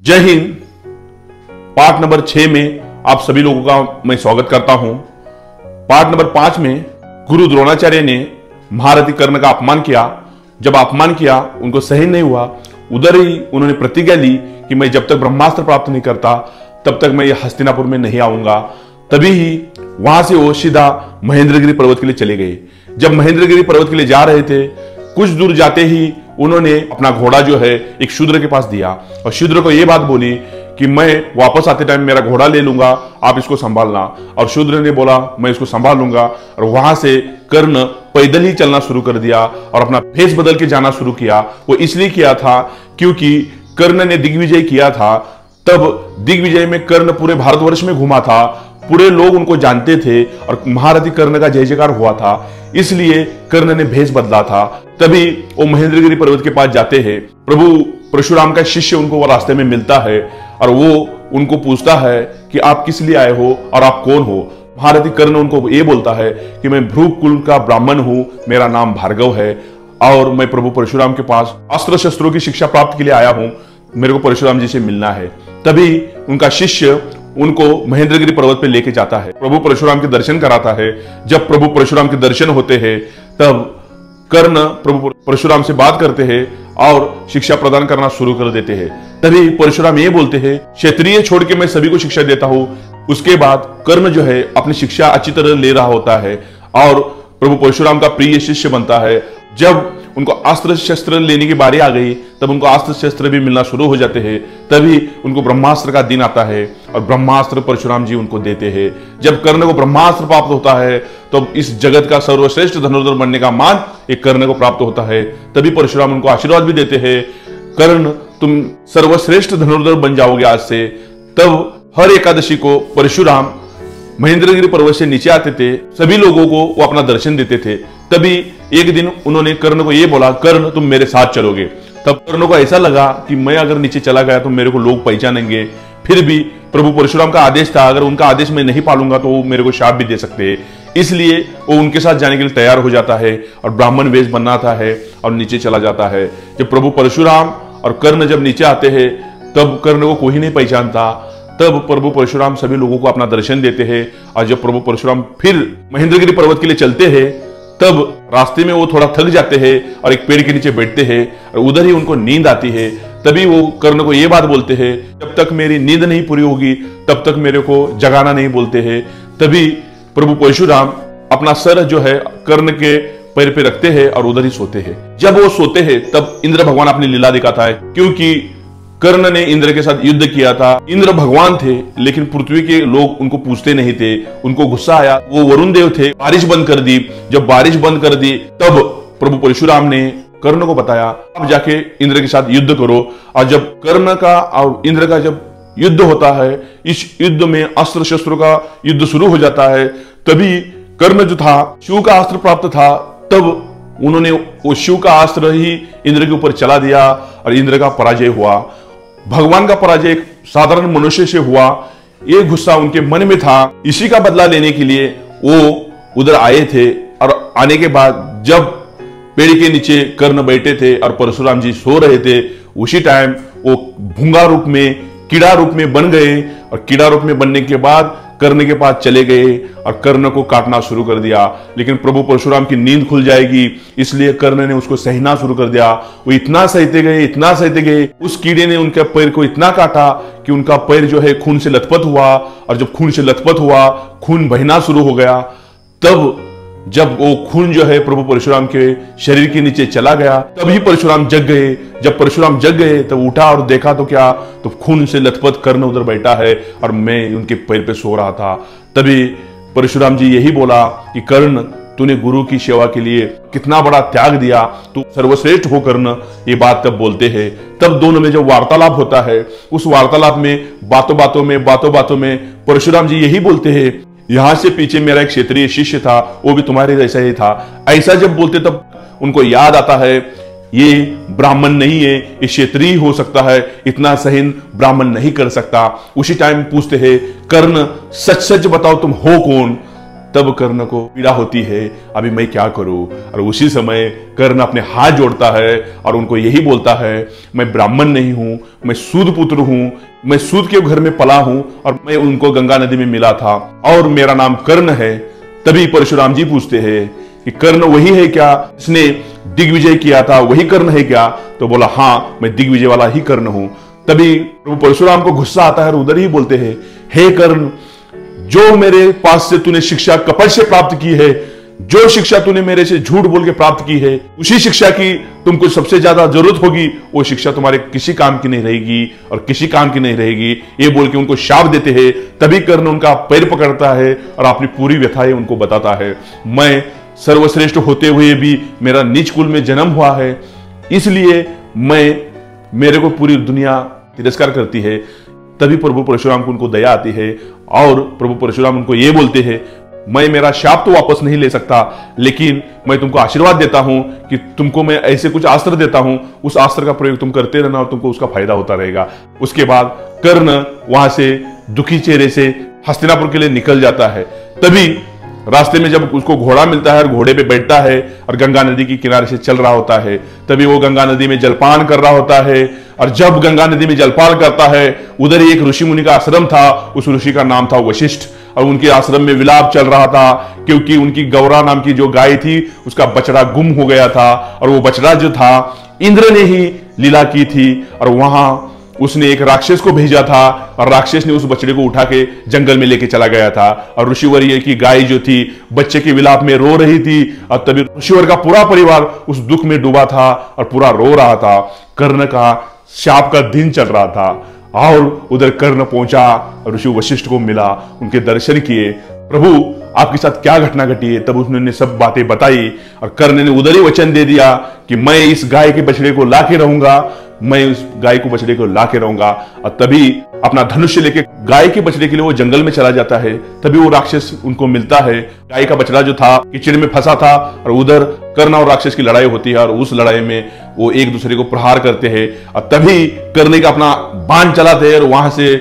जय Hind. Part number 6 में आप सभी लोगों का मैं स्वागत करता हूं। पार्ट नंबर 5 में गुरु द्रोणाचार्य ने महारथी कर्ण का अपमान किया। जब अपमान किया, उनको सहन नहीं हुआ, उधर ही उन्होंने प्रतिज्ञा ली कि मैं जब तक ब्रह्मास्त्र प्राप्त नहीं करता तब तक मैं हस्तिनापुर में नहीं आऊंगा। तभी ही वहां से वो सीधा महेंद्रगिरी पर्वत के लिए चले गए। जब महेंद्रगिरी पर्वत के लिए जा रहे थे, कुछ दूर जाते ही उन्होंने अपना घोड़ा जो है एक शूद्र के पास दिया और शूद्र को यह बात बोली कि मैं वापस आते टाइम मेरा घोड़ा ले लूंगा, आप इसको संभालना। और शूद्र ने बोला मैं इसको संभाल लूंगा। और वहां से कर्ण पैदल ही चलना शुरू कर दिया और अपना भेष बदल के जाना शुरू किया। वो इसलिए किया था क्योंकि कर्ण ने दिग्विजय किया था। तब दिग्विजय में कर्ण पूरे भारतवर्ष में घूमा था, पूरे लोग उनको जानते थे और महारथी कर्ण का जय जयकार हुआ था, इसलिए कर्ण ने भेष बदला था। तभी वो महेंद्रगिरी पर्वत के पास जाते हैं। प्रभु परशुराम का शिष्य उनको वो रास्ते में मिलता है और वो उनको पूछता है कि आप किस लिए आए हो और आप कौन हो। महारथी कर्ण उनको ये बोलता है कि मैं भ्रू कुल का ब्राह्मण हूं, मेरा नाम भार्गव है और मैं प्रभु परशुराम के पास अस्त्र शस्त्रों की शिक्षा प्राप्त के लिए आया हूं, मेरे को परशुराम जी से मिलना है। तभी उनका शिष्य उनको महेंद्रगिरी पर्वत पे लेके जाता है, प्रभु परशुराम के दर्शन कराता है। जब प्रभु परशुराम के दर्शन होते हैं तब कर्ण प्रभु परशुराम से बात करते हैं और शिक्षा प्रदान करना शुरू कर देते हैं। तभी परशुराम ये बोलते हैं, क्षत्रिय छोड़ के मैं सभी को शिक्षा देता हूं। उसके बाद कर्ण जो है अपनी शिक्षा अच्छी तरह ले रहा होता है और प्रभु परशुराम का प्रिय शिष्य बनता है। जब उनको अस्त्र शस्त्र लेने की बारी आ गई तब उनको अस्त्र शस्त्र भी मिलना शुरू हो जाते हैं। तभी उनको ब्रह्मास्त्र का दिन आता है और ब्रह्मास्त्र परशुराम जी उनको देते हैं। जब कर्ण को ब्रह्मास्त्र प्राप्त होता है तो इस जगत का सर्वश्रेष्ठ धनुर्धर बनने का मान एक कर्ण को प्राप्त होता है। तभी परशुराम उनको आशीर्वाद भी देते हैं, कर्ण तुम सर्वश्रेष्ठ धनुर्धर बन जाओगे आज से। तब हर एकादशी को परशुराम महेंद्रगिरी पर्वत से नीचे आते थे, सभी लोगों को वो अपना दर्शन देते थे। तभी एक दिन उन्होंने कर्ण को ये बोला, कर्ण तुम मेरे साथ चलोगे। तब कर्ण को ऐसा लगा कि मैं अगर नीचे चला गया तो मेरे को लोग पहचानेंगे। फिर भी प्रभु परशुराम का आदेश था, अगर उनका आदेश मैं नहीं पालूंगा तो वो मेरे को शाप भी दे सकते हैं। इसलिए वो उनके साथ जाने के लिए तैयार हो जाता है और ब्राह्मण वेश बनाता है और नीचे चला जाता है। जब प्रभु परशुराम और कर्ण जब नीचे आते हैं तब कर्ण को कोई नहीं पहचानता। तब प्रभु परशुराम सभी लोगों को अपना दर्शन देते हैं और जब प्रभु परशुराम फिर महेंद्रगिरी पर्वत के लिए चलते हैं तब रास्ते में वो थोड़ा थक जाते हैं और एक पेड़ के नीचे बैठते हैं और उधर ही उनको नींद आती है। तभी वो कर्ण को ये बात बोलते हैं, जब तक मेरी नींद नहीं पूरी होगी तब तक मेरे को जगाना नहीं बोलते हैं। तभी प्रभु परशुराम अपना सर जो है कर्ण के पैर पे रखते हैं और उधर ही सोते हैं। जब वो सोते हैं तब इंद्र भगवान अपनी लीला दिखाता है, क्योंकि कर्ण ने इंद्र के साथ युद्ध किया था। इंद्र भगवान थे लेकिन पृथ्वी के लोग उनको पूछते नहीं थे। उनको गुस्सा आया, वो वरुण देव थे, बारिश बंद कर दी। जब बारिश बंद कर दी तब प्रभु परशुराम ने कर्ण को बताया, आप जाके इंद्र के साथ युद्ध करो। और जब कर्ण का और इंद्र का जब युद्ध होता है, इस युद्ध में अस्त्र शस्त्रों का युद्ध शुरू हो जाता है। तभी कर्ण जो था, शिव का अस्त्र प्राप्त था, तब उन्होंने वो शिव का अस्त्र ही इंद्र के ऊपर चला दिया और इंद्र का पराजय हुआ। भगवान का पराजय एक साधारण मनुष्य से हुआ। ये गुस्सा उनके मन में था, इसी का बदला लेने के लिए वो उधर आए थे। और आने के बाद जब पेड़ के नीचे कर्ण बैठे थे और परशुराम जी सो रहे थे, उसी टाइम वो भूंगा रूप में, कीड़ा रूप में बन गए और कीड़ा रूप में बनने के बाद कर्ण के पास चले गए और कर्ण को काटना शुरू कर दिया। लेकिन प्रभु परशुराम की नींद खुल जाएगी इसलिए कर्ण ने उसको सहना शुरू कर दिया। वो इतना सहते गए, इतना सहते गए, उस कीड़े ने उनके पैर को इतना काटा कि उनका पैर जो है खून से लथपथ हुआ। और जब खून से लथपथ हुआ, खून बहना शुरू हो गया। तब जब वो खून जो है प्रभु परशुराम के शरीर के नीचे चला गया तभी परशुराम जग गए। जब परशुराम जग गए तब उठा और देखा तो क्या, तो खून से लथपथ कर्ण उधर बैठा है और मैं उनके पैर पे सो रहा था। तभी परशुराम जी यही बोला कि कर्ण तूने गुरु की सेवा के लिए कितना बड़ा त्याग दिया, तू सर्वश्रेष्ठ हो कर्ण। ये बात तब बोलते हैं। तब दोनों में जब वार्तालाप होता है, उस वार्तालाप में बातों बातों में परशुराम जी यही बोलते हैं, यहां से पीछे मेरा एक क्षेत्रीय शिष्य था, वो भी तुम्हारे जैसा ही था। ऐसा जब बोलते तब उनको याद आता है ये ब्राह्मण नहीं है, ये क्षेत्रीय हो सकता है, इतना सहन ब्राह्मण नहीं कर सकता। उसी टाइम पूछते हैं, कर्ण सच सच बताओ तुम हो कौन। तब कर्ण को पीड़ा होती है, अभी मैं क्या करूं। और उसी समय कर्ण अपने हाथ जोड़ता है और उनको यही बोलता है, मैं ब्राह्मण नहीं हूं, मैं सूद पुत्र हूं, मैं सूद के घर में पला हूं और मैं उनको गंगा नदी में मिला था और मेरा नाम कर्ण है। तभी परशुराम जी पूछते हैं कि कर्ण वही है क्या, इसने दिग्विजय किया था, वही कर्ण है क्या? तो बोला हाँ, मैं दिग्विजय वाला ही कर्ण हूं। तभी प्रभु परशुराम को गुस्सा आता है और उधर ही बोलते हैं, हे कर्ण, जो मेरे पास से तूने शिक्षा कपट से प्राप्त की है, जो शिक्षा तूने मेरे से झूठ बोल के प्राप्त की है, उसी शिक्षा की तुमको सबसे ज्यादा जरूरत होगी, वो शिक्षा तुम्हारे किसी काम की नहीं रहेगी और किसी काम की नहीं रहेगी, ये बोल के उनको शाप देते हैं। तभी कर्ण उनका पैर पकड़ता है और अपनी पूरी व्यथाएं उनको बताता है। मैं सर्वश्रेष्ठ होते हुए भी मेरा नीच कुल में जन्म हुआ है, इसलिए मेरे को पूरी दुनिया तिरस्कार करती है। तभी प्रभु परशुराम को उनको दया आती है और प्रभु परशुराम उनको ये बोलते हैं, मैं मेरा शाप तो वापस नहीं ले सकता, लेकिन मैं तुमको आशीर्वाद देता हूं कि तुमको मैं ऐसे कुछ अस्त्र देता हूं, उस अस्त्र का प्रयोग तुम करते रहना और तुमको उसका फायदा होता रहेगा। उसके बाद कर्ण वहां से दुखी चेहरे से हस्तिनापुर के लिए निकल जाता है। तभी रास्ते में जब उसको घोड़ा मिलता है और घोड़े पे बैठता है और गंगा नदी के किनारे से चल रहा होता है, तभी वो गंगा नदी में जलपान कर रहा होता है। और जब गंगा नदी में जलपान करता है, उधर एक ऋषि मुनि का आश्रम था, उस ऋषि का नाम था वशिष्ठ, और उनके आश्रम में विलाप चल रहा था क्योंकि उनकी गौरा नाम की जो गाय थी उसका बछड़ा गुम हो गया था और वो बछड़ा जो था इंद्र ने ही लीला की थी और वहां उसने एक राक्षस को भेजा था और राक्षस ने उस बछड़े को उठा के जंगल में लेके चला गया था। और ऋषिवर्य की गाय जो थी बच्चे के विलाप में रो रही थी और तभी ऋषिवर का पूरा परिवार उस दुख में डूबा था और पूरा रो रहा था। कर्ण का शाप का दिन चल रहा था और उधर कर्ण पहुंचा, ऋषि वशिष्ठ को मिला, उनके दर्शन किए। प्रभु आपके साथ क्या घटना घटी है? तब उन्होंने सब बातें बताई और कर्ण ने उधर ही वचन दे दिया कि मैं इस गाय के बछड़े को लाके रहूंगा, मैं उस गाय को बछड़े को लाके रहूंगा। और तभी अपना धनुष्य लेके गाय के बछड़े के लिए वो जंगल में चला जाता है। तभी वो राक्षस उनको मिलता है। गाय का बछड़ा जो था कीचड़ में फंसा था और उधर कर्ण और राक्षस की लड़ाई होती है और उस लड़ाई में वो एक दूसरे को प्रहार करते हैं। और तभी कर्ण का अपना बाण चलाते हैं और वहां से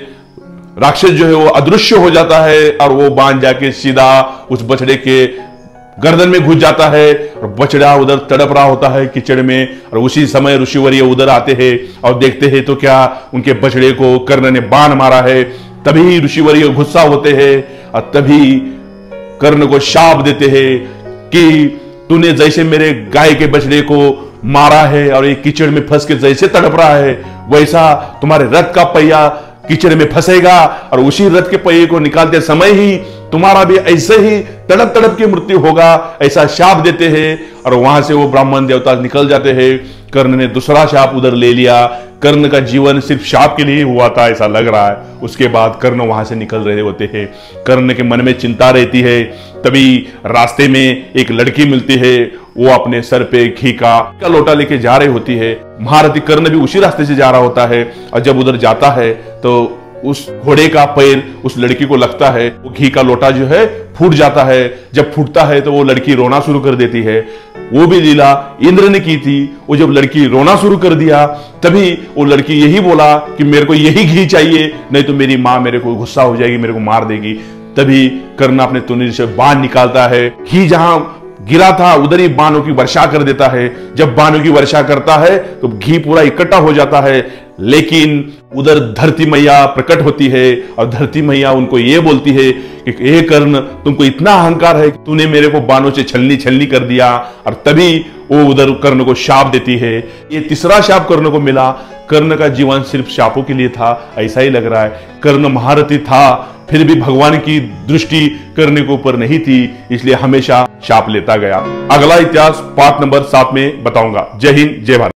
राक्षस जो है वो अदृश्य हो जाता है और वो बाण जाके सीधा उस बछड़े के गर्दन में घुस जाता है और बछड़ा उधर तड़प रहा होता है कीचड़ में। और उसी समय ऋषिवर्य उधर आते हैं और देखते हैं तो क्या उनके बछड़े को कर्ण ने बाण मारा है। तभी ऋषिवर्य गुस्सा होते हैं और तभी कर्ण को शाप देते हैं कि तूने जैसे मेरे गाय के बछड़े को मारा है और एक कीचड़ में फंस के जैसे तड़प रहा है, वैसा तुम्हारे रथ का पहिया कीचड़ में फंसेगा और उसी रथ के पहिए को निकालते समय ही तुम्हारा भी ऐसे ही तड़प तड़प की मृत्यु होगा, ऐसा शाप देते हैं। और वहां से वो ब्राह्मण देवता निकल जाते हैं। कर्ण ने दूसरा शाप उधर ले लिया। कर्ण का जीवन सिर्फ शाप के लिए हुआ था ऐसा लग रहा है। उसके बाद कर्ण वहां से निकल रहे होते हैं। कर्ण के मन में चिंता रहती है। तभी रास्ते में एक लड़की मिलती है, वो अपने सर पे घी का लोटा लेके जा रही होती है। महारथी कर्ण भी उसी रास्ते से जा रहा होता है और जब उधर जाता है तो उस घोड़े का पैर उस लड़की को लगता है। वो घी का लोटा जो है फूट जाता है। जब फूटता है तो वो लड़की रोना शुरू कर देती है। वो भी लीला इंद्र ने की थी। वो जब लड़की रोना शुरू कर दिया तभी वो लड़की यही बोला कि मेरे को यही घी चाहिए, नहीं तो मेरी माँ मेरे को गुस्सा हो जाएगी, मेरे को मार देगी। तभी कर्ण अपने तुनीर से बाण निकालता है। घी जहां गिरा था उधर ही बाणों की वर्षा कर देता है। जब बाणों की वर्षा करता है तो घी पूरा इकट्ठा हो जाता है। लेकिन उधर धरती मैया प्रकट होती है और धरती मैया उनको ये बोलती है कि हे कर्ण, तुमको इतना अहंकार है कि तूने मेरे को बाणों से छलनी छलनी कर दिया। और तभी वो उधर कर्ण को शाप देती है। ये तीसरा शाप कर्ण को मिला। कर्ण का जीवन सिर्फ शापों के लिए था ऐसा ही लग रहा है। कर्ण महारथी था, फिर भी भगवान की दृष्टि करने के ऊपर नहीं थी, इसलिए हमेशा शाप लेता गया। अगला इतिहास पार्ट नंबर 7 में बताऊंगा। जय हिंद, जय भारत।